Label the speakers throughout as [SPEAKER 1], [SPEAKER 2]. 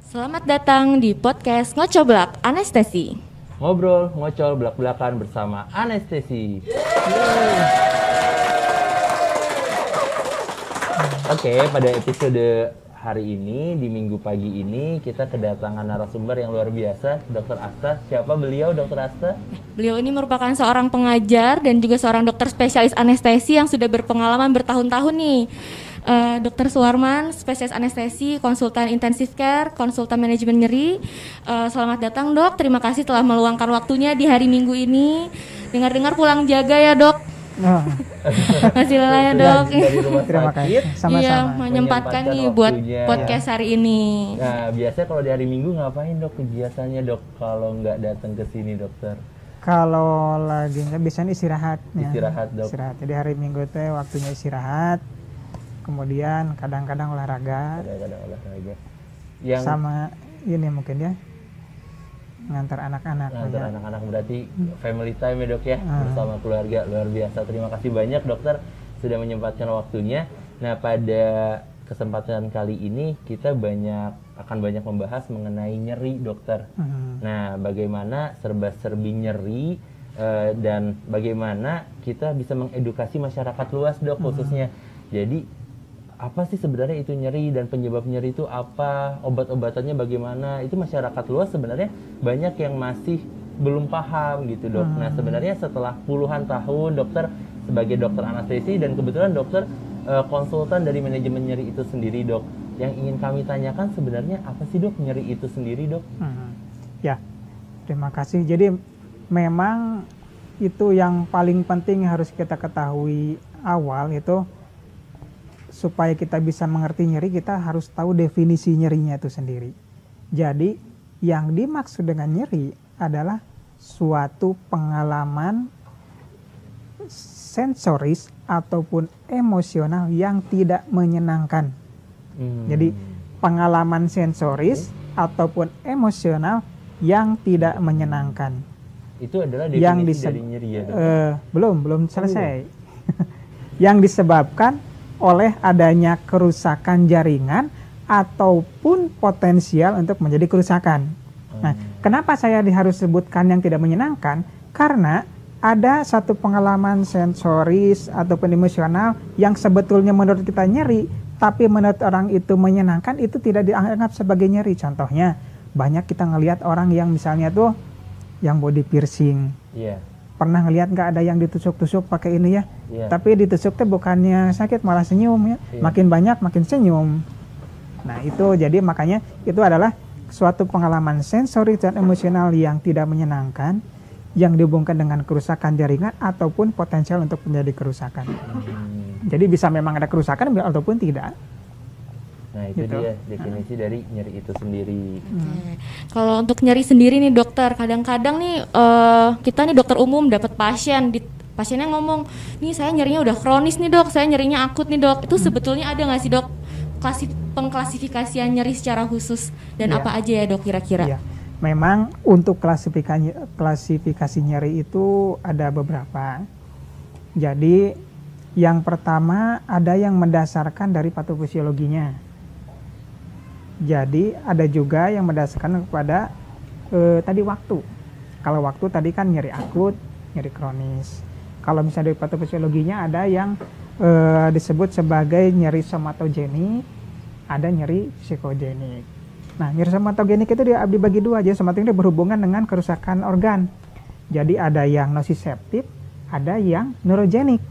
[SPEAKER 1] Selamat datang di podcast Ngocoblak Anestesi.
[SPEAKER 2] Ngobrol, ngocol, belak-belakan bersama anestesi. Oke, pada episode hari ini, di minggu pagi ini, kita kedatangan narasumber yang luar biasa, Dr. Asta. Siapa beliau, Dr. Asta?
[SPEAKER 1] Beliau ini merupakan seorang pengajar dan juga seorang dokter spesialis anestesi yang sudah berpengalaman bertahun-tahun nih. Dr. Suwarman, spesialis anestesi, konsultan intensive care, konsultan manajemen nyeri. Selamat datang dok, terima kasih telah meluangkan waktunya di hari Minggu ini. Dengar-dengar pulang jaga ya dok. Masih lelah ya dok.
[SPEAKER 2] Terima kasih.
[SPEAKER 1] Sama-sama. Iya, menyempatkan nih buat podcast hari ini.
[SPEAKER 2] Nah, biasanya kalau di hari Minggu ngapain dok kegiatannya dok? Kalau nggak datang ke sini dokter?
[SPEAKER 3] Kalau lagi nggak bisa istirahat.
[SPEAKER 2] Istirahat dok.
[SPEAKER 3] Istirahat. Jadi hari Minggu teh waktunya istirahat. Kemudian kadang-kadang olahraga.
[SPEAKER 2] Kadang-kadang olahraga.
[SPEAKER 3] Yang sama ini mungkin ya. Ngantar anak-anak.
[SPEAKER 2] Ngantar anak-anak berarti family time ya dok ya, bersama keluarga. Luar biasa. Terima kasih banyak dokter sudah menyempatkan waktunya. Nah, pada kesempatan kali ini kita akan banyak membahas mengenai nyeri dokter. Nah, bagaimana serba-serbi nyeri dan bagaimana kita bisa mengedukasi masyarakat luas dok khususnya. Jadi apa sih sebenarnya itu nyeri dan penyebab nyeri itu apa, obat-obatannya bagaimana, itu masyarakat luas sebenarnya banyak yang masih belum paham gitu dok. Nah sebenarnya setelah puluhan tahun dokter sebagai dokter anestesi dan kebetulan dokter konsultan dari manajemen nyeri itu sendiri dok, yang ingin kami tanyakan sebenarnya apa sih dok nyeri itu sendiri dok?
[SPEAKER 3] Ya, Terima kasih. Jadi memang itu yang paling penting harus kita ketahui awal itu, supaya kita bisa mengerti nyeri, kita harus tahu definisi nyerinya itu sendiri. Jadi yang dimaksud dengan nyeri adalah suatu pengalaman sensoris ataupun emosional yang tidak menyenangkan. Jadi pengalaman sensoris ataupun emosional yang tidak menyenangkan.
[SPEAKER 2] Itu adalah definisi dari nyeri ya, Dok?
[SPEAKER 3] Belum selesai. Yang disebabkan oleh adanya kerusakan jaringan ataupun potensial untuk menjadi kerusakan. Nah, kenapa saya harus sebutkan yang tidak menyenangkan? Karena ada satu pengalaman sensoris ataupun emosional yang sebetulnya menurut kita nyeri, tapi menurut orang itu menyenangkan, itu tidak dianggap sebagai nyeri. Contohnya, banyak kita ngelihat orang yang misalnya tuh yang body piercing.
[SPEAKER 2] Iya.
[SPEAKER 3] Pernah ngelihat nggak ada yang ditusuk-tusuk pakai ini ya?
[SPEAKER 2] Iya.
[SPEAKER 3] Tapi ditusuk tuh bukannya sakit, malah senyum ya.
[SPEAKER 2] Iya.
[SPEAKER 3] Makin banyak makin senyum. Nah itu jadi makanya itu adalah suatu pengalaman sensoris dan emosional yang tidak menyenangkan, yang dihubungkan dengan kerusakan jaringan ataupun potensial untuk menjadi kerusakan. Jadi bisa memang ada kerusakan ataupun tidak.
[SPEAKER 2] Nah itu
[SPEAKER 3] Gitu.
[SPEAKER 2] dia definisi dari nyeri itu sendiri.
[SPEAKER 1] Kalau untuk nyeri sendiri nih dokter, kadang-kadang nih kita nih dokter umum dapat pasiennya ngomong, nih saya nyerinya udah kronis nih dok, saya nyerinya akut nih dok. Itu sebetulnya ada nggak sih dok pengklasifikasian nyeri secara khusus dan
[SPEAKER 3] Iya.
[SPEAKER 1] apa aja ya dok kira-kira?
[SPEAKER 3] Iya. Memang untuk klasifikasi nyeri itu ada beberapa. Jadi yang pertama ada yang mendasarkan dari patofisiologinya. Jadi ada juga yang mendasarkan kepada tadi waktu. Kalau waktu tadi kan nyeri akut, nyeri kronis. Kalau misalnya dari patofisiologinya ada yang disebut sebagai nyeri somatogenik, ada nyeri psikogenik. Nah, nyeri somatogenik itu dibagi dua aja. Somatogenik berhubungan dengan kerusakan organ. Jadi ada yang nociceptif, ada yang neurogenik.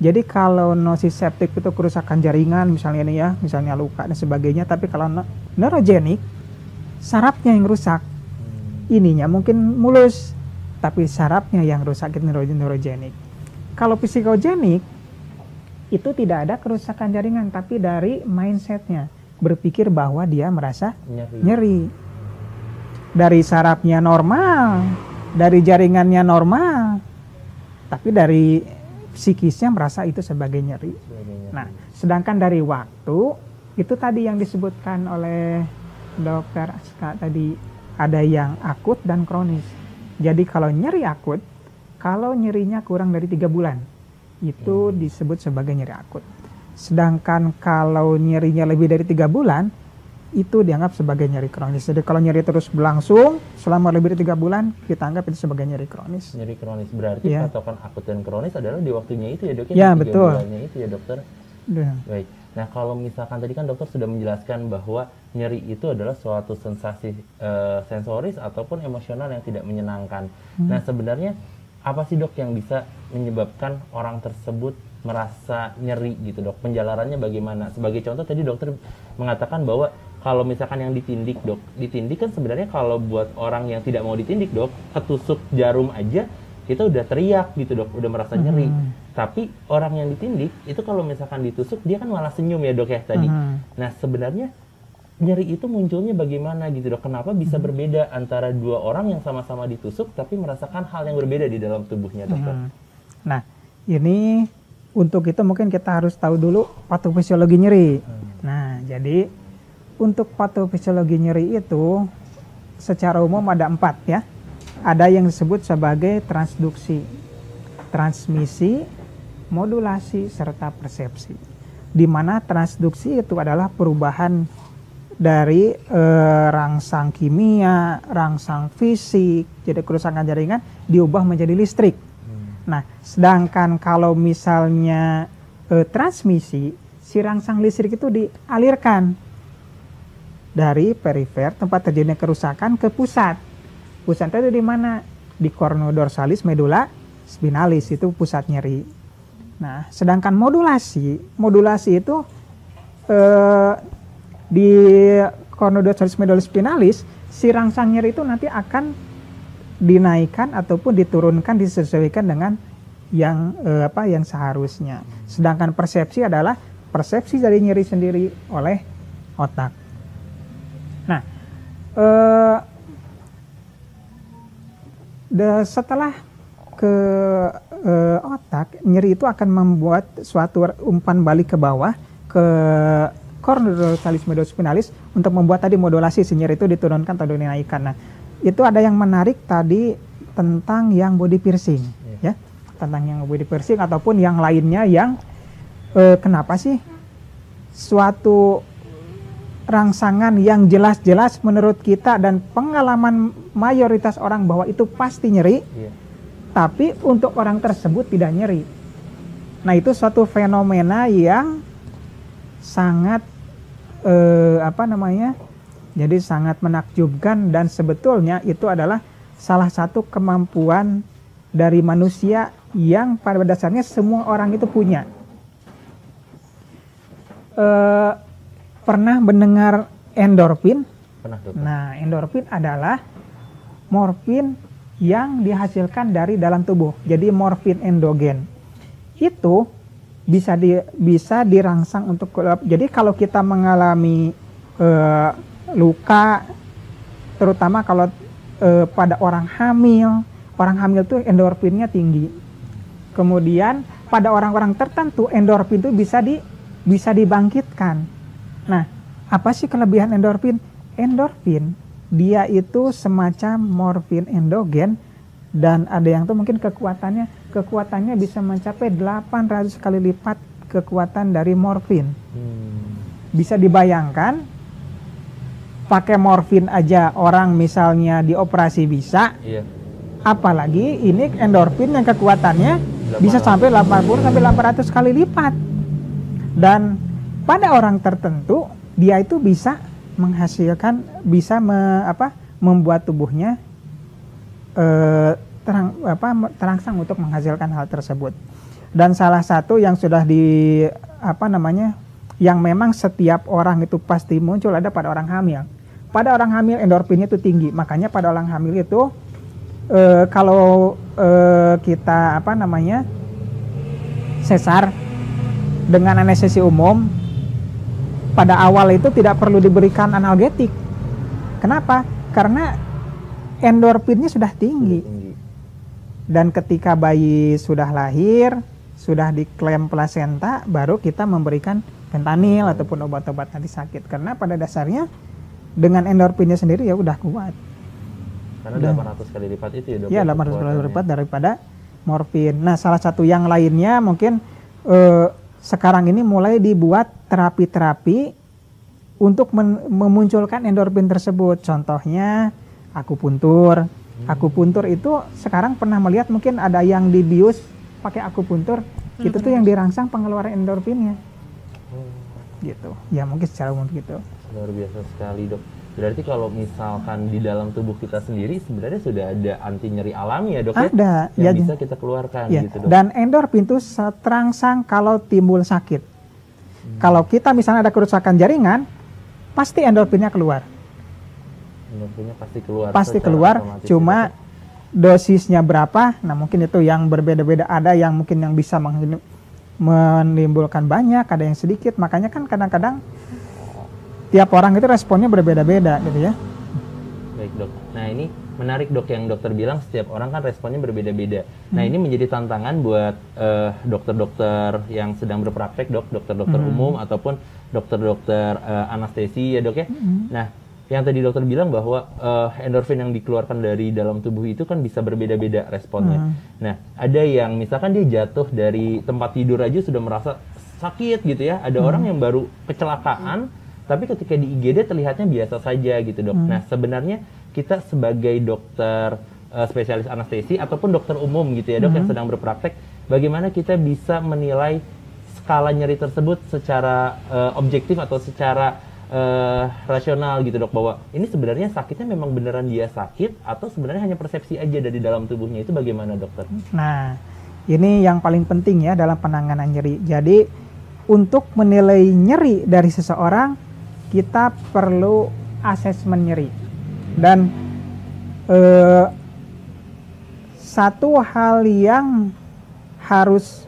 [SPEAKER 3] Jadi kalau nociceptif itu kerusakan jaringan, misalnya ini ya, misalnya luka dan sebagainya. Tapi kalau neurogenik, sarafnya yang rusak. Ininya mungkin mulus, tapi sarafnya yang rusak itu neurogenik. Kalau psikogenik, itu tidak ada kerusakan jaringan, tapi dari mindsetnya. Berpikir bahwa dia merasa nyeri. Dari sarafnya normal, dari jaringannya normal, tapi dari psikisnya merasa itu sebagai nyeri. Nah, sedangkan dari waktu, itu tadi yang disebutkan oleh dokter Aska tadi, ada yang akut dan kronis. Jadi kalau nyeri akut, kalau nyerinya kurang dari 3 bulan, itu disebut sebagai nyeri akut. Sedangkan kalau nyerinya lebih dari 3 bulan, itu dianggap sebagai nyeri kronis. Jadi kalau nyeri terus berlangsung selama lebih dari 3 bulan, kita anggap itu sebagai nyeri kronis.
[SPEAKER 2] Nyeri kronis berarti patokan akut dan kronis adalah di waktunya itu ya dok?
[SPEAKER 3] Ya, betul.
[SPEAKER 2] 3 bulannya itu ya dokter?
[SPEAKER 3] Ya.
[SPEAKER 2] Baik. Nah kalau misalkan tadi kan dokter sudah menjelaskan bahwa nyeri itu adalah suatu sensasi sensoris ataupun emosional yang tidak menyenangkan. Nah sebenarnya apa sih dok yang bisa menyebabkan orang tersebut merasa nyeri gitu dok? Penjelarannya bagaimana? Sebagai contoh tadi dokter mengatakan bahwa kalau misalkan yang ditindik dok, ditindik kan sebenarnya kalau buat orang yang tidak mau ditindik dok, ketusuk jarum aja kita udah teriak gitu dok, udah merasa nyeri. Tapi orang yang ditindik itu kalau misalkan ditusuk dia kan malah senyum ya dok ya tadi. Nah sebenarnya nyeri itu munculnya bagaimana gitu dok? Kenapa bisa berbeda antara dua orang yang sama-sama ditusuk tapi merasakan hal yang berbeda di dalam tubuhnya dokter?
[SPEAKER 3] Nah ini untuk itu mungkin kita harus tahu dulu patofisiologi nyeri. Nah jadi untuk patofisiologi nyeri itu secara umum ada 4 ya. Ada yang disebut sebagai transduksi, transmisi, modulasi, serta persepsi. Di mana transduksi itu adalah perubahan dari rangsang kimia, rangsang fisik, jadi kerusakan jaringan diubah menjadi listrik. Nah, sedangkan kalau misalnya transmisi, si rangsang listrik itu dialirkan dari perifer tempat terjadinya kerusakan ke pusat. Pusatnya itu di mana? Di cornodorsalis medulla spinalis, itu pusat nyeri. Nah, sedangkan modulasi itu di cornodorsalis medulla spinalis, si rangsang nyeri itu nanti akan dinaikkan ataupun diturunkan disesuaikan dengan yang yang seharusnya. Sedangkan persepsi adalah persepsi dari nyeri sendiri oleh otak. Nah, setelah ke otak, nyeri itu akan membuat suatu umpan balik ke bawah ke cornu dorsalis mediospinalis untuk membuat tadi modulasi si nyeri itu diturunkan atau dinaikkan. Nah, itu ada yang menarik tadi tentang yang body piercing, ya, tentang yang body piercing ataupun yang lainnya yang kenapa sih suatu rangsangan yang jelas-jelas menurut kita dan pengalaman mayoritas orang bahwa itu pasti nyeri, tapi untuk orang tersebut tidak nyeri. Nah, itu suatu fenomena yang sangat jadi sangat menakjubkan, dan sebetulnya itu adalah salah satu kemampuan dari manusia yang pada dasarnya semua orang itu punya. Pernah mendengar endorfin?
[SPEAKER 2] Pernah, dokter.
[SPEAKER 3] Nah, endorfin adalah morfin yang dihasilkan dari dalam tubuh. Jadi morfin endogen. Itu bisa dirangsang untuk, jadi kalau kita mengalami luka, terutama kalau pada orang hamil itu endorfinnya tinggi. Kemudian pada orang-orang tertentu endorfin itu bisa dibangkitkan. Nah, apa sih kelebihan endorfin? Endorfin dia itu semacam morfin endogen, dan ada yang tuh mungkin kekuatannya bisa mencapai 800 kali lipat kekuatan dari morfin. Bisa dibayangkan, pakai morfin aja orang misalnya dioperasi bisa, apalagi ini endorfin yang kekuatannya bisa sampai 80 sampai 800 kali lipat. Dan pada orang tertentu dia itu bisa menghasilkan, bisa membuat tubuhnya terangsang untuk menghasilkan hal tersebut. Dan salah satu yang sudah yang memang setiap orang itu pasti muncul ada pada orang hamil. Pada orang hamil endorfinnya itu tinggi, makanya pada orang hamil itu kalau kita sesar dengan anestesi umum, pada awal itu tidak perlu diberikan analgetik. Kenapa? Karena endorfinnya sudah tinggi. Dan ketika bayi sudah lahir, sudah diklaim plasenta, baru kita memberikan fentanyl ataupun obat-obat anti sakit. Karena pada dasarnya dengan endorfinnya sendiri ya udah kuat.
[SPEAKER 2] Karena 800 kali lipat itu ya, dok? Iya,
[SPEAKER 3] 800 kali lipat daripada morfin. Nah, salah satu yang lainnya mungkin sekarang ini mulai dibuat terapi-terapi untuk memunculkan endorfin tersebut. Contohnya akupuntur. Akupuntur itu sekarang pernah melihat mungkin ada yang dibius pakai akupuntur, itu tuh yang dirangsang pengeluaran endorfinnya. Gitu. Ya mungkin secara umum gitu.
[SPEAKER 2] Luar biasa sekali, dok. Berarti kalau misalkan di dalam tubuh kita sendiri sebenarnya sudah ada anti nyeri alami ya, dok?
[SPEAKER 3] Ada,
[SPEAKER 2] yang bisa kita keluarkan gitu, dok.
[SPEAKER 3] Dan endorfin itu terangsang kalau timbul sakit. Kalau kita misalnya ada kerusakan jaringan, pasti endorfinnya keluar.
[SPEAKER 2] Endorfinnya pasti keluar.
[SPEAKER 3] Pasti keluar, cuma dosisnya berapa? Nah, mungkin itu yang berbeda-beda. Ada yang mungkin yang bisa menimbulkan banyak, ada yang sedikit. Makanya kan kadang-kadang tiap orang itu responnya berbeda-beda gitu ya.
[SPEAKER 2] Baik, dok. Nah, ini menarik, dok, yang dokter bilang setiap orang kan responnya berbeda-beda. Nah, ini menjadi tantangan buat dokter-dokter yang sedang berpraktek, dok, dokter-dokter umum ataupun dokter-dokter anestesi ya, dok ya. Nah, yang tadi dokter bilang bahwa endorfin yang dikeluarkan dari dalam tubuh itu kan bisa berbeda-beda responnya. Nah, ada yang misalkan dia jatuh dari tempat tidur aja sudah merasa sakit gitu ya. Ada orang yang baru kecelakaan, tapi ketika di IGD terlihatnya biasa saja gitu, dok. Nah, sebenarnya kita sebagai dokter spesialis anestesi ataupun dokter umum gitu ya, dok, yang sedang berpraktek, bagaimana kita bisa menilai skala nyeri tersebut secara objektif atau secara rasional gitu, dok, bahwa ini sebenarnya sakitnya memang beneran dia sakit atau sebenarnya hanya persepsi aja dari dalam tubuhnya, itu bagaimana, dokter?
[SPEAKER 3] Nah, ini yang paling penting ya dalam penanganan nyeri. Jadi untuk menilai nyeri dari seseorang, kita perlu asesmen nyeri. Dan satu hal yang harus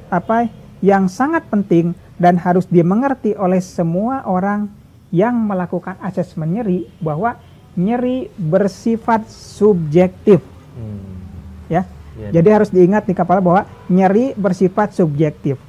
[SPEAKER 3] yang sangat penting dan harus dimengerti oleh semua orang yang melakukan asesmen nyeri, bahwa nyeri bersifat subjektif. Ya. Jadi harus diingat di kepala bahwa nyeri bersifat subjektif.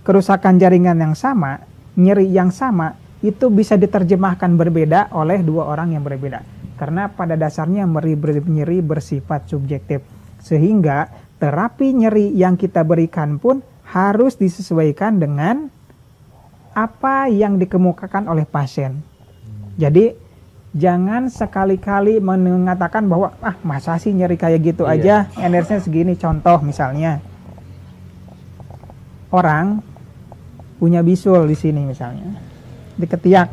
[SPEAKER 3] Kerusakan jaringan yang sama, nyeri yang sama, itu bisa diterjemahkan berbeda oleh dua orang yang berbeda. Karena pada dasarnya nyeri bersifat subjektif. Sehingga terapi nyeri yang kita berikan pun harus disesuaikan dengan apa yang dikemukakan oleh pasien. Jadi jangan sekali-kali mengatakan bahwa masa sih nyeri kayak gitu aja, energinya segini. Contoh misalnya, orang punya bisul di sini misalnya, di ketiak.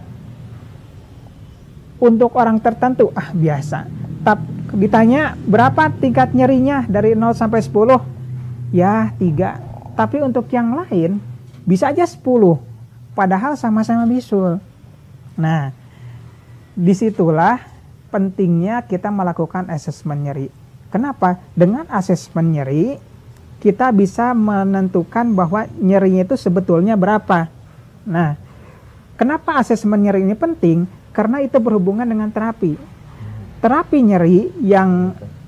[SPEAKER 3] Untuk orang tertentu biasa. Tapi ditanya berapa tingkat nyerinya dari 0 sampai 10? Ya 3. Tapi untuk yang lain bisa aja 10. Padahal sama-sama bisul. Nah, disitulah pentingnya kita melakukan asesmen nyeri. Kenapa? Dengan asesmen nyeri kita bisa menentukan bahwa nyerinya itu sebetulnya berapa. Nah, kenapa asesmen nyeri ini penting? Karena itu berhubungan dengan terapi. Terapi nyeri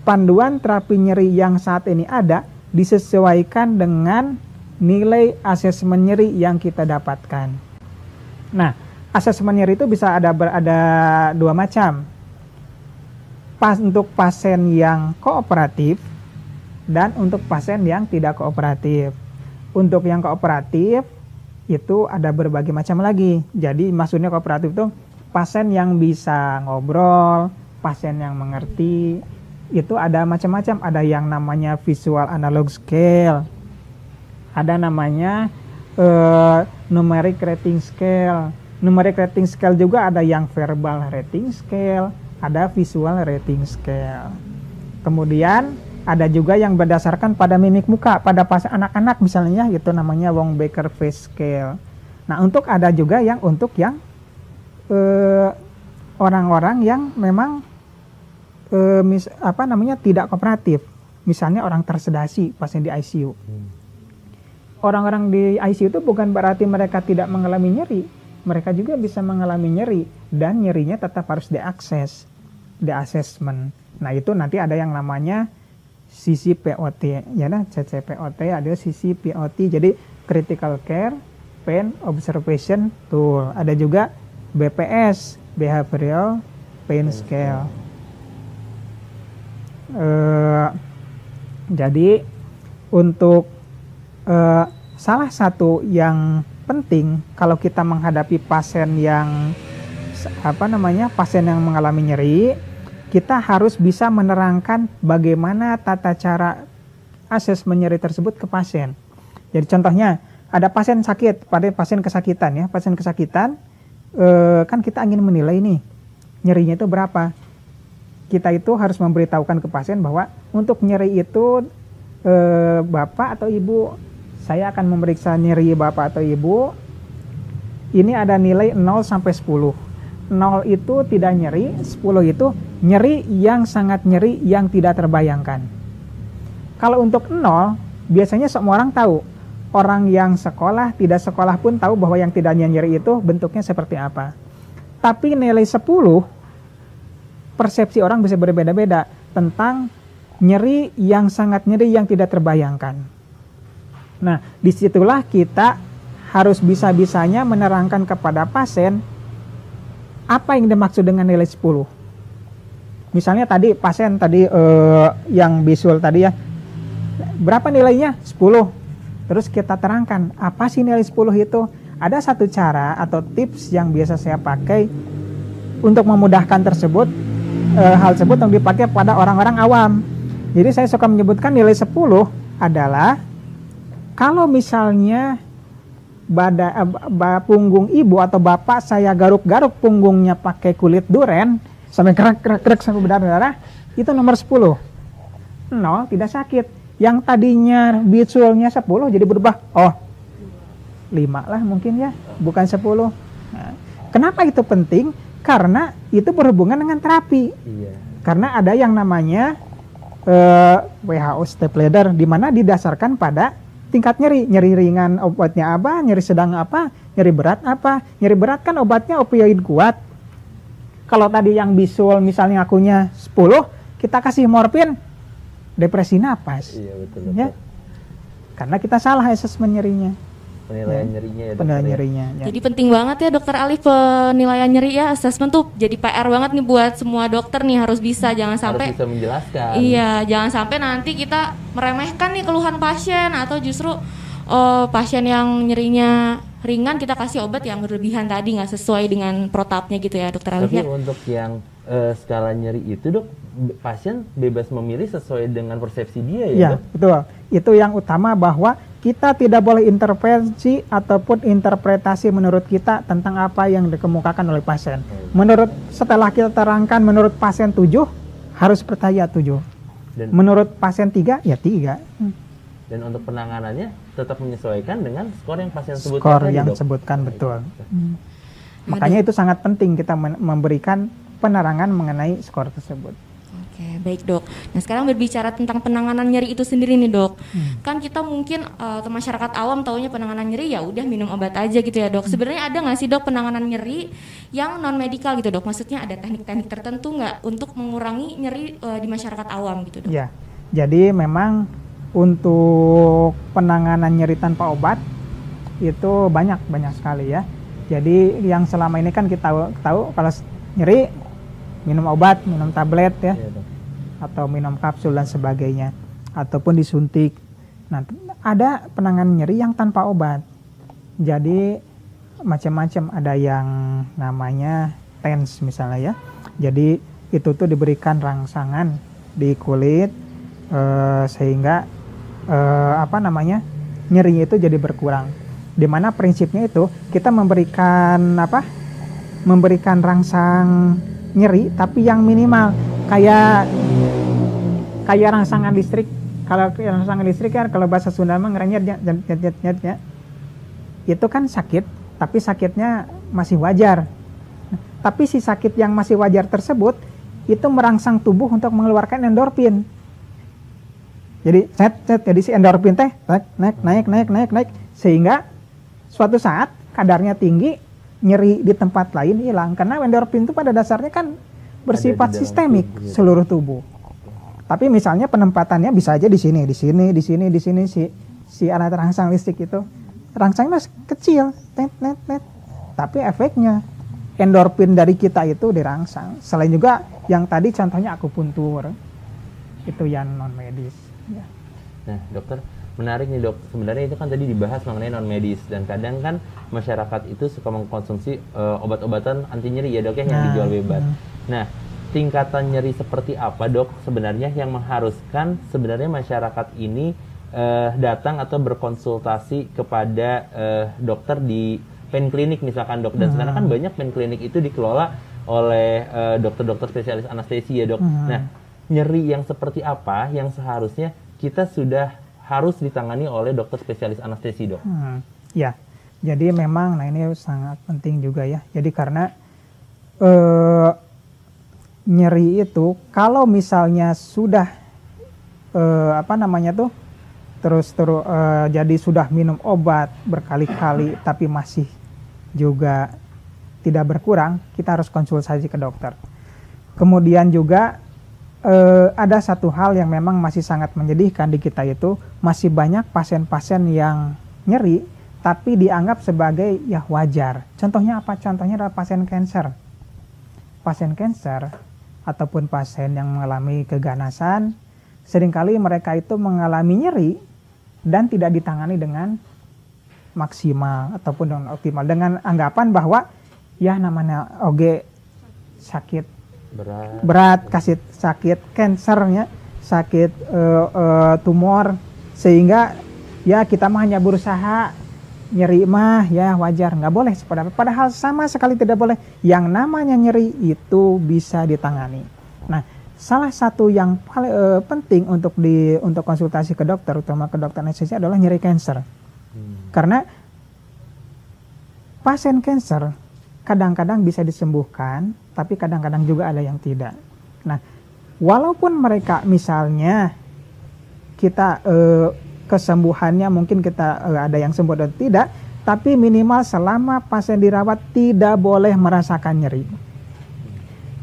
[SPEAKER 3] panduan terapi nyeri yang saat ini ada disesuaikan dengan nilai asesmen nyeri yang kita dapatkan. Nah, asesmen nyeri itu bisa ada dua macam. Untuk pasien yang kooperatif dan untuk pasien yang tidak kooperatif. Untuk yang kooperatif itu ada berbagai macam lagi. Jadi maksudnya kooperatif itu pasien yang bisa ngobrol, pasien yang mengerti. Itu ada macam-macam. Ada yang namanya visual analog scale, ada namanya numeric rating scale. Numeric rating scale juga ada yang verbal rating scale, ada visual rating scale. Kemudian ada juga yang berdasarkan pada mimik muka, pada pasien anak-anak misalnya, itu namanya Wong-Baker Face Scale. Nah, ada juga yang untuk yang orang-orang yang memang tidak kooperatif. Misalnya orang tersedasi, pasien di ICU. Orang-orang di ICU itu bukan berarti mereka tidak mengalami nyeri. Mereka juga bisa mengalami nyeri, dan nyerinya tetap harus diakses, di-assessment. Nah, itu nanti ada yang namanya CCPOT, ya nah, CCPOT ada CCPOT, jadi Critical Care Pain Observation Tool. Ada juga BPS, Behavioral Pain Scale. Jadi untuk salah satu yang penting kalau kita menghadapi pasien yang pasien yang mengalami nyeri, kita harus bisa menerangkan bagaimana tata cara asesmen nyeri tersebut ke pasien. Jadi contohnya ada pasien sakit, pada pasien kesakitan ya, pasien kesakitan kan kita ingin menilai nih nyerinya itu berapa. Kita itu harus memberitahukan ke pasien bahwa untuk nyeri itu bapak atau ibu, saya akan memeriksa nyeri bapak atau ibu. Ini ada nilai 0 sampai 10. 0 itu tidak nyeri, 10 itu nyeri yang sangat nyeri yang tidak terbayangkan. Kalau untuk 0, biasanya semua orang tahu. Orang yang sekolah, tidak sekolah pun tahu bahwa yang tidak nyeri itu bentuknya seperti apa. Tapi nilai 10, persepsi orang bisa berbeda-beda tentang nyeri yang sangat nyeri yang tidak terbayangkan. Nah, disitulah kita harus bisa-bisanya menerangkan kepada pasien apa yang dimaksud dengan nilai 10. Misalnya tadi pasien yang bisul tadi ya, berapa nilainya? 10. Terus kita terangkan, apa sih nilai 10 itu? Ada satu cara atau tips yang biasa saya pakai untuk memudahkan hal tersebut yang dipakai pada orang-orang awam. Jadi saya suka menyebutkan nilai 10 adalah kalau misalnya punggung ibu atau bapak saya garuk-garuk punggungnya pakai kulit duren sampai kerak sampai berdarah, itu nomor 10. 0 tidak sakit. Yang tadinya bisulnya 10 jadi berubah 5 lah mungkin ya, bukan 10. Nah, kenapa itu penting? Karena itu berhubungan dengan terapi. Iya. Karena ada yang namanya WHO step ladder, di mana didasarkan pada tingkat nyeri. Nyeri ringan obatnya apa, nyeri sedang apa, nyeri berat apa. Nyeri berat kan obatnya opioid kuat. Kalau tadi yang bisul misalnya akunya 10, kita kasih morfin, depresi napas.
[SPEAKER 2] Iya betul.
[SPEAKER 3] Ya? Karena kita salah asesmen nyerinya.
[SPEAKER 2] Penilaian nyerinya ya dokter.
[SPEAKER 3] Penilaian nyerinya. Ya.
[SPEAKER 1] Jadi penting banget ya dokter Alif, penilaian nyeri ya, assessment tuh jadi PR banget nih buat semua dokter nih, harus bisa, jangan sampai
[SPEAKER 2] Harus bisa menjelaskan.
[SPEAKER 1] Iya, jangan sampai nanti kita meremehkan nih keluhan pasien, atau justru pasien yang nyerinya ringan kita kasih obat yang berlebihan tadi, nggak sesuai dengan protapnya gitu ya dokter Alif.
[SPEAKER 2] Tapi
[SPEAKER 1] Ya?
[SPEAKER 2] untuk yang skala nyeri itu dok, pasien bebas memilih sesuai dengan persepsi dia ya
[SPEAKER 3] Ya,
[SPEAKER 2] dok?
[SPEAKER 3] betul. Itu yang utama, bahwa kita tidak boleh intervensi ataupun interpretasi menurut kita tentang apa yang dikemukakan oleh pasien. Setelah kita terangkan menurut pasien 7, harus percaya 7.
[SPEAKER 2] Dan,
[SPEAKER 3] Menurut pasien 3, ya 3.
[SPEAKER 2] dan untuk penanganannya tetap menyesuaikan dengan skor yang pasien sebutkan
[SPEAKER 3] Skor
[SPEAKER 2] tadi,
[SPEAKER 3] yang
[SPEAKER 2] dok?
[SPEAKER 3] disebutkan, betul. Makanya itu sangat penting kita memberikan penerangan mengenai skor tersebut.
[SPEAKER 1] Oke, baik dok. Nah sekarang berbicara tentang penanganan nyeri itu sendiri nih dok. Kan kita mungkin masyarakat awam taunya penanganan nyeri ya udah minum obat aja gitu ya dok. Sebenarnya ada nggak sih dok penanganan nyeri yang non medikal gitu dok? Maksudnya ada teknik-teknik tertentu nggak untuk mengurangi nyeri di masyarakat awam gitu dok?
[SPEAKER 3] Ya, jadi memang untuk penanganan nyeri tanpa obat itu banyak sekali ya. Jadi yang selama ini kan kita tahu kalau nyeri minum obat, minum tablet ya,
[SPEAKER 2] Iya, dok.
[SPEAKER 3] atau minum kapsul dan sebagainya, ataupun disuntik. Nah, ada penanganan nyeri yang tanpa obat. Jadi macam-macam, ada yang namanya TENS misalnya ya. Jadi itu tuh diberikan rangsangan di kulit sehingga nyeri itu jadi berkurang. Dimana prinsipnya itu kita memberikan rangsang nyeri tapi yang minimal, kayak rangsangan listrik. Kalau rangsangan listrik kan kalau bahasa Sunda mah ngerenya ya. Itu kan sakit, tapi sakitnya masih wajar. Tapi si sakit yang masih wajar tersebut itu merangsang tubuh untuk mengeluarkan endorfin. Jadi jadi si endorfin teh naik sehingga suatu saat kadarnya tinggi, nyeri di tempat lain hilang, karena endorfin itu pada dasarnya kan bersifat sistemik
[SPEAKER 2] tubuh,
[SPEAKER 3] seluruh tubuh. Tapi misalnya penempatannya bisa aja di sini si alat rangsang listrik itu rangsangnya kecil, tapi efeknya endorfin dari kita itu dirangsang. Selain juga yang tadi contohnya akupuntur, itu yang non medis. Ya.
[SPEAKER 2] Nah dokter, menarik nih dok, sebenarnya itu kan tadi dibahas mengenai non medis, dan kadang kan masyarakat itu suka mengkonsumsi obat-obatan anti nyeri ya dok ya, yang dijual bebas. Nah tingkatan nyeri seperti apa dok sebenarnya yang mengharuskan sebenarnya masyarakat ini datang atau berkonsultasi kepada dokter di pain clinic misalkan dok, dan sekarang kan banyak pain clinic itu dikelola oleh dokter-dokter spesialis anestesi ya dok. Nah nyeri yang seperti apa yang seharusnya kita sudah harus ditangani oleh dokter spesialis anestesi dok?
[SPEAKER 3] Ya, jadi memang, nah ini sangat penting juga ya. Jadi karena nyeri itu kalau misalnya sudah jadi sudah minum obat berkali-kali tapi masih juga tidak berkurang, kita harus konsultasi ke dokter. Kemudian juga ada satu hal yang memang masih sangat menyedihkan di kita, itu masih banyak pasien-pasien yang nyeri tapi dianggap sebagai ya wajar. Contohnya apa? Contohnya adalah pasien kanker. Pasien kanker ataupun pasien yang mengalami keganasan, seringkali mereka itu mengalami nyeri dan tidak ditangani dengan maksimal ataupun dengan optimal, dengan anggapan bahwa ya namanya oge sakit berat, kasih sakit kansernya, sakit tumor, sehingga ya kita mah hanya berusaha nyeri mah ya wajar, nggak boleh seperti apa. Padahal sama sekali tidak boleh. Yang namanya nyeri itu bisa ditangani. Nah, salah satu yang paling penting untuk konsultasi ke dokter, utama ke dokter anestesi, adalah nyeri kanker. Karena pasien kanker kadang-kadang bisa disembuhkan, tapi kadang-kadang juga ada yang tidak. Nah, walaupun mereka misalnya kita kesembuhannya mungkin kita ada yang sembuh dan tidak, tapi minimal selama pasien dirawat tidak boleh merasakan nyeri.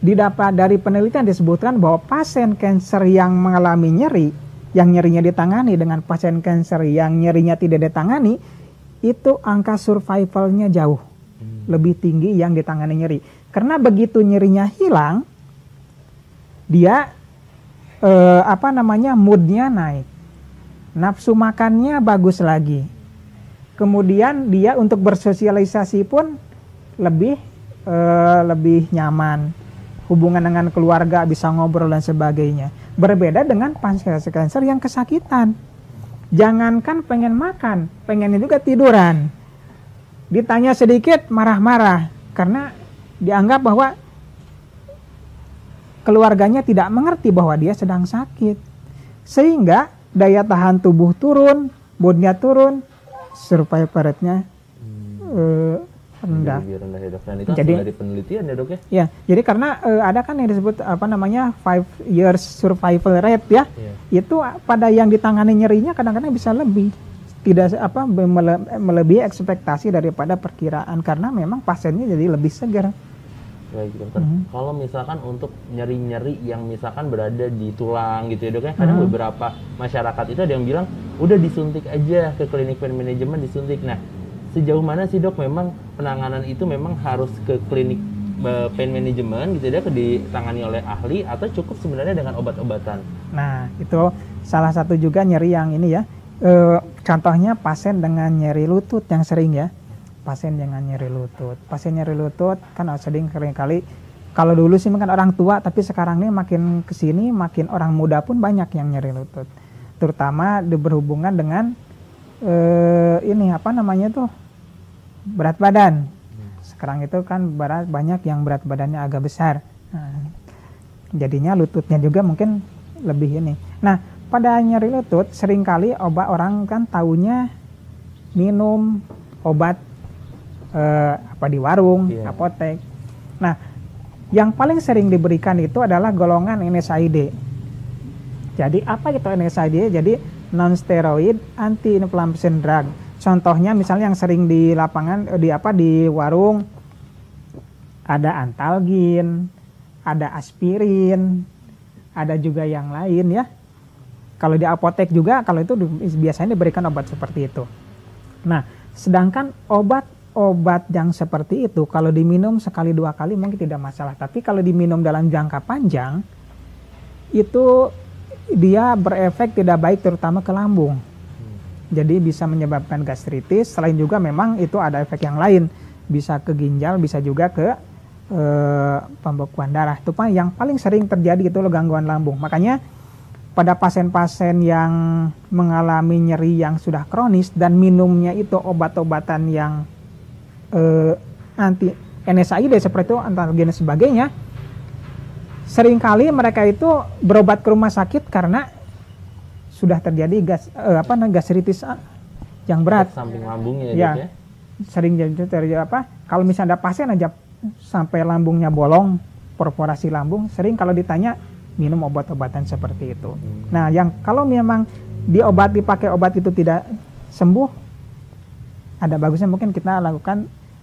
[SPEAKER 3] Dari penelitian disebutkan bahwa pasien kanker yang mengalami nyeri, yang nyerinya ditangani dengan pasien kanker yang nyerinya tidak ditangani, itu angka survivalnya jauh lebih tinggi yang ditangani nyeri. Karena begitu nyerinya hilang, dia moodnya naik, nafsu makannya bagus lagi, kemudian dia untuk bersosialisasi pun lebih nyaman, hubungan dengan keluarga bisa ngobrol dan sebagainya. Berbeda dengan pasien kanker yang kesakitan, jangankan pengen makan, pengennya juga tiduran, ditanya sedikit marah-marah karena dianggap bahwa keluarganya tidak mengerti bahwa dia sedang sakit, sehingga daya tahan tubuh turun, moodnya turun, survival rate-nya rendah.
[SPEAKER 2] Lebih rendah ya dok. Dan itu
[SPEAKER 3] Jadi
[SPEAKER 2] dari penelitian ya dok ya?
[SPEAKER 3] Ya, jadi karena ada kan yang disebut 5 years survival rate ya, itu pada yang ditangani nyerinya kadang-kadang bisa lebih, tidak melebihi ekspektasi daripada perkiraan karena memang pasiennya jadi lebih segar.
[SPEAKER 2] Baik dokter. Kalau misalkan untuk nyeri-nyeri yang misalkan berada di tulang gitu ya dok ya, kadang beberapa masyarakat itu ada yang bilang udah disuntik aja ke klinik pain management disuntik. Nah, sejauh mana sih dok memang penanganan itu memang harus ke klinik pain management gitu ya, ditangani oleh ahli atau cukup sebenarnya dengan obat-obatan? Nah,
[SPEAKER 3] itu salah satu juga nyeri yang ini ya. Contohnya pasien dengan nyeri lutut yang sering ya. Pasien dengan nyeri lutut. Pasien nyeri lutut kan sering kali kalau dulu sih mungkin orang tua, tapi sekarang ini makin kesini makin orang muda pun banyak yang nyeri lutut. Terutama berhubungan dengan berat badan. Sekarang itu kan banyak yang berat badannya agak besar. Nah, jadinya lututnya juga mungkin lebih ini. Nah, pada nyeri lutut seringkali orang kan taunya minum obat di warung, apotek. Nah, yang paling sering diberikan itu adalah golongan NSAID. Jadi apa itu NSAID? Jadi non-steroid anti-inflammation drug. Contohnya misalnya yang sering di lapangan di warung ada Antalgin, ada aspirin, ada juga yang lain ya. Kalau di apotek juga kalau itu biasanya diberikan obat seperti itu. Nah, sedangkan obat yang seperti itu kalau diminum sekali 2 kali mungkin tidak masalah, tapi kalau diminum dalam jangka panjang itu dia berefek tidak baik terutama ke lambung. Jadi bisa menyebabkan gastritis, selain juga memang itu ada efek yang lain, bisa ke ginjal, bisa juga ke pembekuan darah. Itu yang paling sering terjadi itu gangguan lambung. Makanya pada pasien-pasien yang mengalami nyeri yang sudah kronis dan minumnya itu obat-obatan yang anti NSAID seperti itu, Antalgin dan sebagainya, seringkali mereka itu berobat ke rumah sakit karena sudah terjadi gastritis yang berat.
[SPEAKER 2] Samping lambungnya
[SPEAKER 3] ya. Sering terjadi kalau misalnya ada pasien aja sampai lambungnya bolong, perforasi lambung, sering kalau ditanya minum obat-obatan seperti itu. Nah, yang kalau memang dipakai obat itu tidak sembuh, ada bagusnya mungkin kita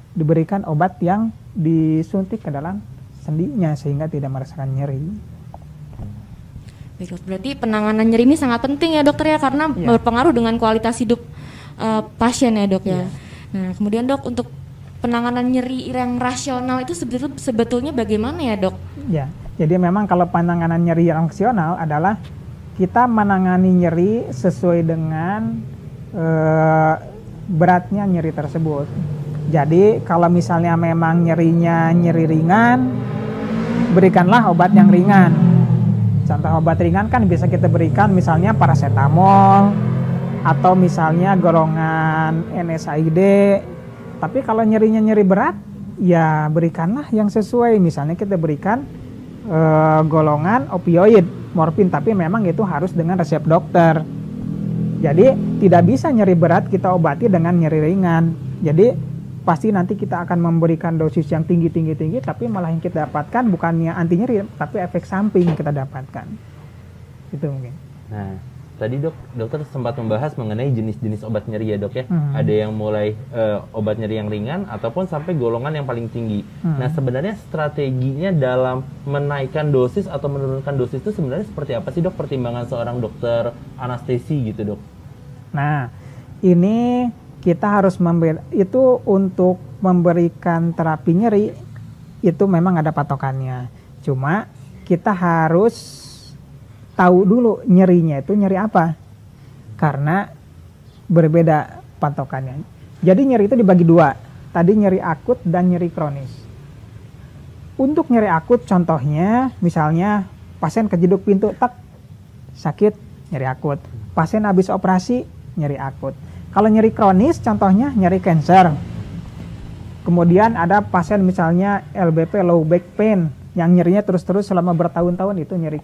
[SPEAKER 3] diberikan obat yang disuntik ke dalam sendinya sehingga tidak merasakan nyeri.
[SPEAKER 1] Baik, berarti penanganan nyeri ini sangat penting ya dokter ya, karena berpengaruh dengan kualitas hidup pasien ya dok ya. Nah, kemudian dok, untuk penanganan nyeri yang rasional itu sebetulnya bagaimana ya dok?
[SPEAKER 3] Ya, jadi memang kalau penanganan nyeri yang rasional adalah kita menangani nyeri sesuai dengan beratnya nyeri tersebut. Jadi kalau misalnya memang nyerinya nyeri ringan, berikanlah obat yang ringan. Contoh obat ringan kan bisa kita berikan misalnya paracetamol atau misalnya golongan NSAID. Tapi kalau nyerinya nyeri berat, ya berikanlah yang sesuai. Misalnya kita berikan golongan opioid, morfin, tapi memang itu harus dengan resep dokter. Jadi tidak bisa nyeri berat kita obati dengan nyeri ringan. Jadi pasti nanti kita akan memberikan dosis yang tinggi, tapi malah yang kita dapatkan bukannya anti nyeri, tapi efek samping yang kita dapatkan. Itu mungkin.
[SPEAKER 2] Nah, tadi dokter sempat membahas mengenai jenis-jenis obat nyeri ya dok ya. Ada yang mulai obat nyeri yang ringan ataupun sampai golongan yang paling tinggi. Nah, sebenarnya strateginya dalam menaikkan dosis atau menurunkan dosis itu sebenarnya seperti apa sih dok? Pertimbangan seorang dokter anestesi gitu dok.
[SPEAKER 3] Nah, ini kita harus itu untuk memberikan terapi nyeri itu memang ada patokannya. Cuma kita harus tahu dulu nyerinya itu nyeri apa, karena berbeda patokannya. Jadi nyeri itu dibagi dua, tadi nyeri akut dan nyeri kronis. Untuk nyeri akut contohnya misalnya pasien kejeduk pintu, tak sakit, nyeri akut. Pasien habis operasi, nyeri akut. Kalau nyeri kronis contohnya nyeri cancer. Kemudian ada pasien misalnya LBP, low back pain, yang nyerinya terus-terus selama bertahun-tahun, itu nyeri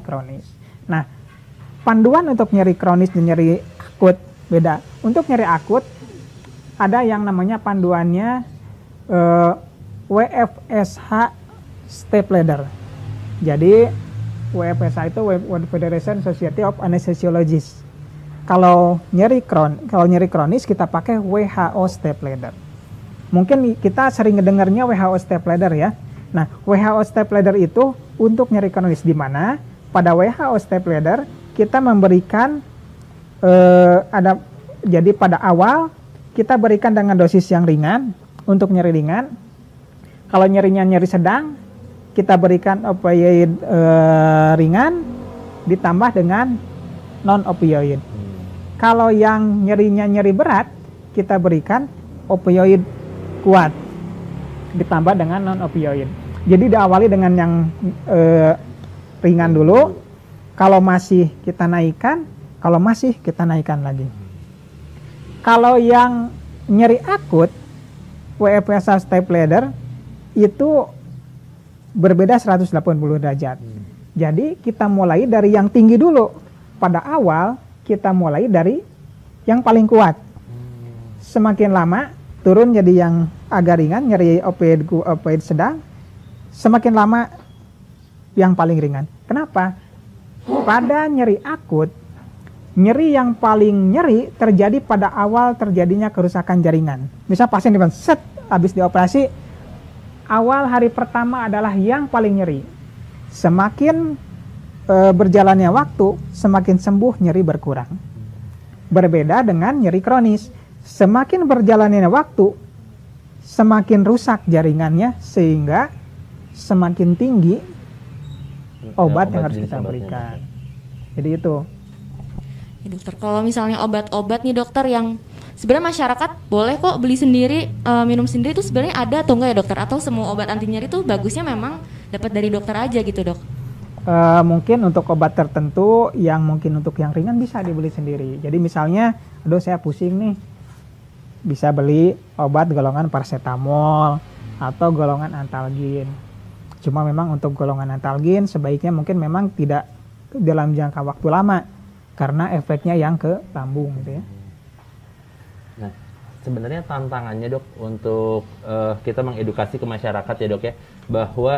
[SPEAKER 3] kronis. Nah, panduan untuk nyeri kronis dan nyeri akut beda. Untuk nyeri akut ada yang namanya panduannya WFSH step ladder. Jadi WFSH itu World Federation Society of Anesthesiologists. Kalau nyeri kronis kita pakai WHO step ladder. Mungkin kita sering ngedengarnya WHO step ladder ya. Nah, WHO step ladder itu untuk nyeri kronis, di mana pada WHO step ladder kita memberikan jadi pada awal kita berikan dengan dosis yang ringan untuk nyeri ringan. Kalau nyerinya nyeri sedang, kita berikan opioid ringan ditambah dengan non opioid. Kalau yang nyerinya nyeri berat, kita berikan opioid kuat ditambah dengan non opioid. Jadi diawali dengan yang ringan dulu. Kalau masih kita naikkan, kalau masih kita naikkan lagi. Kalau yang nyeri akut, WFSH step ladder itu berbeda 180 derajat. Jadi kita mulai dari yang tinggi dulu. Pada awal kita mulai dari yang paling kuat. Semakin lama turun jadi yang agak ringan, nyeri opioid sedang. Semakin lama yang paling ringan. Kenapa? Pada nyeri akut, nyeri yang paling nyeri terjadi pada awal terjadinya kerusakan jaringan. Misal pasien habis dioperasi, awal hari pertama adalah yang paling nyeri. Semakin berjalannya waktu, semakin sembuh, nyeri berkurang. Berbeda dengan nyeri kronis. Semakin berjalannya waktu, semakin rusak jaringannya, sehingga semakin tinggi obat yang harus kita berikan. Jadi itu.
[SPEAKER 1] Ya, dokter, kalau misalnya obat-obat nih dokter yang sebenarnya masyarakat boleh kok beli sendiri, minum sendiri, itu sebenarnya ada atau enggak ya dokter? Atau semua obat anti nyeri itu bagusnya memang dapat dari dokter aja gitu dok?
[SPEAKER 3] Mungkin untuk obat tertentu yang mungkin untuk yang ringan bisa dibeli sendiri. Jadi misalnya, aduh saya pusing nih, bisa beli obat golongan paracetamol atau golongan antalgin. Cuma memang untuk golongan antalgin sebaiknya mungkin memang tidak dalam jangka waktu lama karena efeknya yang ke lambung gitu ya.
[SPEAKER 2] Nah, sebenarnya tantangannya dok untuk kita mengedukasi ke masyarakat ya dok ya, bahwa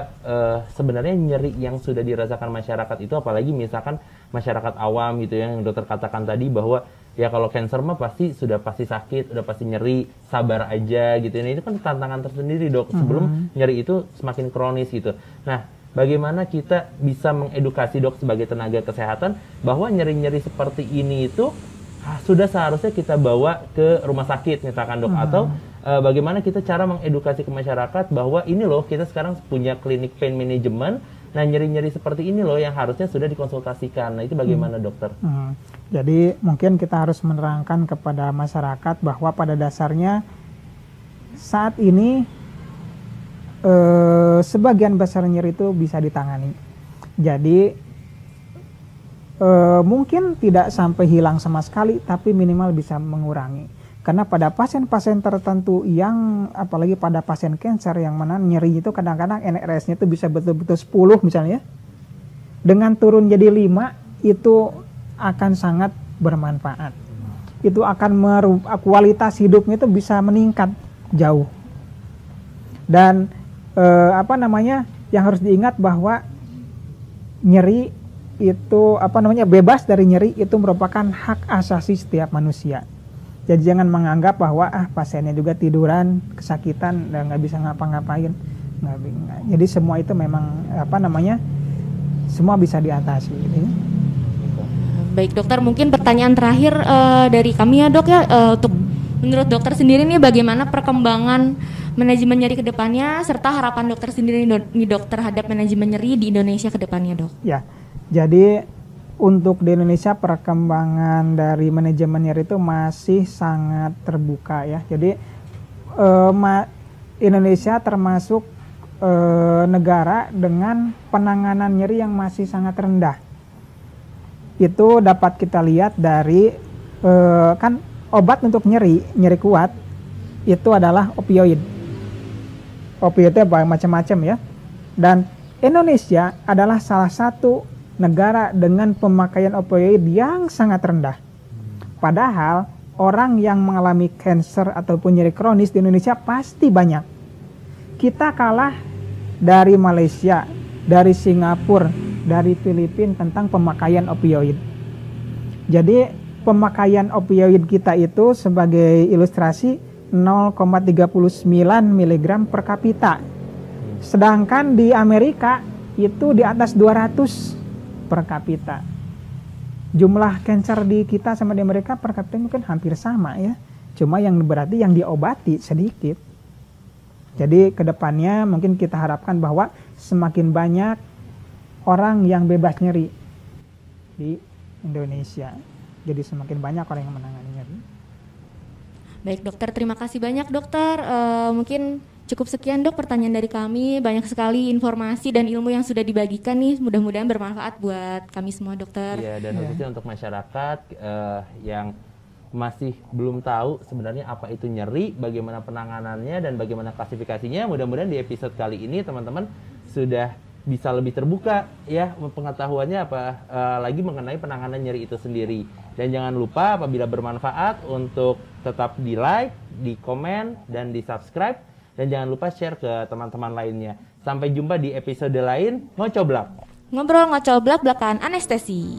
[SPEAKER 2] sebenarnya nyeri yang sudah dirasakan masyarakat itu, apalagi misalkan masyarakat awam gitu ya, yang dokter katakan tadi bahwa ya kalau cancer mah pasti sakit, udah pasti nyeri, sabar aja gitu. Nah, itu kan tantangan tersendiri dok, sebelum nyeri itu semakin kronis gitu. Nah, bagaimana kita bisa mengedukasi dok sebagai tenaga kesehatan bahwa nyeri-nyeri seperti ini itu sudah seharusnya kita bawa ke rumah sakit misalkan dok, atau bagaimana kita cara mengedukasi ke masyarakat bahwa ini loh kita sekarang punya klinik pain management, nah nyeri-nyeri seperti ini loh yang harusnya sudah dikonsultasikan. Nah itu bagaimana dokter?
[SPEAKER 3] Jadi mungkin kita harus menerangkan kepada masyarakat bahwa pada dasarnya saat ini sebagian besar nyeri itu bisa ditangani. Jadi mungkin tidak sampai hilang sama sekali, tapi minimal bisa mengurangi. Karena pada pasien-pasien tertentu yang, apalagi pada pasien kanker yang mana nyeri itu kadang-kadang NRS-nya itu bisa betul-betul 10 misalnya, dengan turun jadi 5 itu akan sangat bermanfaat. Itu akan kualitas hidupnya itu bisa meningkat jauh. Dan yang harus diingat bahwa nyeri itu bebas dari nyeri itu merupakan hak asasi setiap manusia. Jadi jangan menganggap bahwa pasiennya juga tiduran, kesakitan dan nggak bisa ngapa-ngapain. Jadi semua itu memang semua bisa diatasi. Gitu.
[SPEAKER 1] Baik dokter, mungkin pertanyaan terakhir dari kami ya dok ya, untuk menurut dokter sendiri nih bagaimana perkembangan manajemen nyeri ke depannya serta harapan dokter sendiri nih dok terhadap manajemen nyeri di Indonesia ke depannya dok? Ya,
[SPEAKER 3] jadi untuk di Indonesia perkembangan dari manajemen nyeri itu masih sangat terbuka ya. Jadi Indonesia termasuk negara dengan penanganan nyeri yang masih sangat rendah. Itu dapat kita lihat dari kan obat untuk nyeri kuat itu adalah opioid. Opioidnya macam-macam ya. Dan Indonesia adalah salah satu negara dengan pemakaian opioid yang sangat rendah. Padahal orang yang mengalami kanker ataupun nyeri kronis di Indonesia pasti banyak. Kita kalah dari Malaysia, dari Singapura, dari Filipina tentang pemakaian opioid. Jadi pemakaian opioid kita itu sebagai ilustrasi 0,39 mg per kapita. Sedangkan di Amerika itu di atas 200 per kapita. Jumlah kanker di kita sama di Amerika per kapita mungkin hampir sama ya. Cuma yang berarti yang diobati sedikit. Jadi kedepannya mungkin kita harapkan bahwa semakin banyak orang yang bebas nyeri di Indonesia. Jadi semakin banyak orang yang menangani nyeri.
[SPEAKER 1] Baik dokter, terima kasih banyak dokter. Mungkin cukup sekian dok pertanyaan dari kami. Banyak sekali informasi dan ilmu yang sudah dibagikan nih. Mudah-mudahan bermanfaat buat kami semua dokter.
[SPEAKER 2] Iya, dan khususnya untuk masyarakat yang masih belum tahu sebenarnya apa itu nyeri, bagaimana penanganannya dan bagaimana klasifikasinya. Mudah-mudahan di episode kali ini teman-teman sudah bisa lebih terbuka ya pengetahuannya lagi mengenai penanganan nyeri itu sendiri. Dan jangan lupa apabila bermanfaat untuk tetap di like, di komen, dan di subscribe. Dan jangan lupa share ke teman-teman lainnya. Sampai jumpa di episode lain. Ngocoblak.
[SPEAKER 1] Ngobrol ngocoblak belakangan anestesi.